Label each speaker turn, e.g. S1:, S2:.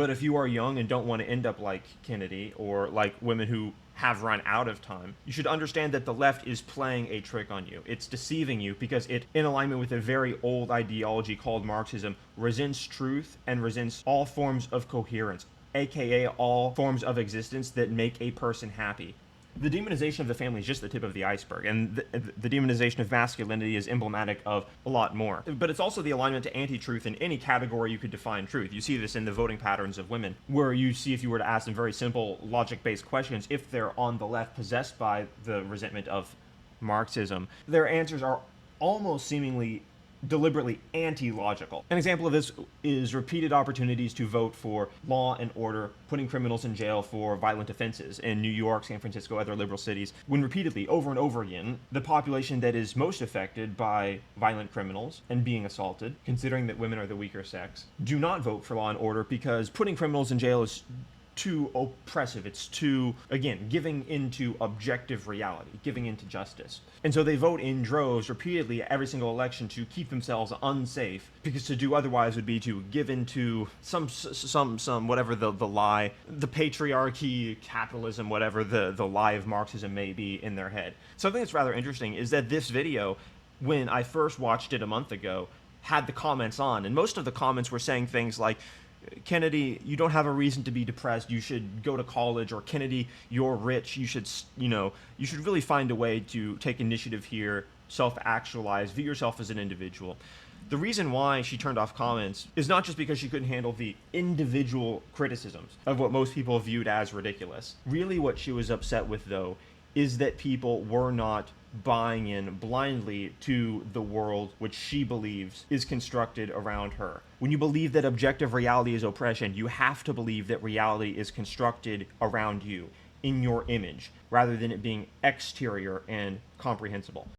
S1: But if you are young and don't want to end up like Kennedy or like women who have run out of time, you should understand that the left is playing a trick on you. It's deceiving you because it, in alignment with a very old ideology called Marxism, resents truth and resents all forms of coherence, aka all forms of existence that make a person happy. The demonization of the family is just the tip of the iceberg, and the demonization of masculinity is emblematic of a lot more. But it's also the alignment to anti-truth in any category you could define truth. You see this in the voting patterns of women, where you see, if you were to ask them very simple logic-based questions, if they're on the left possessed by the resentment of Marxism, their answers are almost seemingly deliberately anti-logical. An example of this is repeated opportunities to vote for law and order, putting criminals in jail for violent offenses in New York, San Francisco, other liberal cities, when repeatedly, over and over again, the population that is most affected by violent criminals and being assaulted, considering that women are the weaker sex, do not vote for law and order because putting criminals in jail is too oppressive. It's too, again, giving into objective reality, giving into justice. And so they vote in droves repeatedly every single election to keep themselves unsafe, because to do otherwise would be to give into some whatever the lie, the patriarchy, capitalism, whatever the lie of Marxism may be in their head. Something that's rather interesting is that this video, when I first watched it a month ago, had the comments on, and most of the comments were saying things like, Kennedy, you don't have a reason to be depressed. You should go to college. Or Kennedy, you're rich. You should, you should really find a way to take initiative here, self-actualize, view yourself as an individual. The reason why she turned off comments is not just because she couldn't handle the individual criticisms of what most people viewed as ridiculous. Really what she was upset with, though, is that people were not buying in blindly to the world which she believes is constructed around her. When you believe that objective reality is oppression, you have to believe that reality is constructed around you, in your image, rather than it being exterior and comprehensible.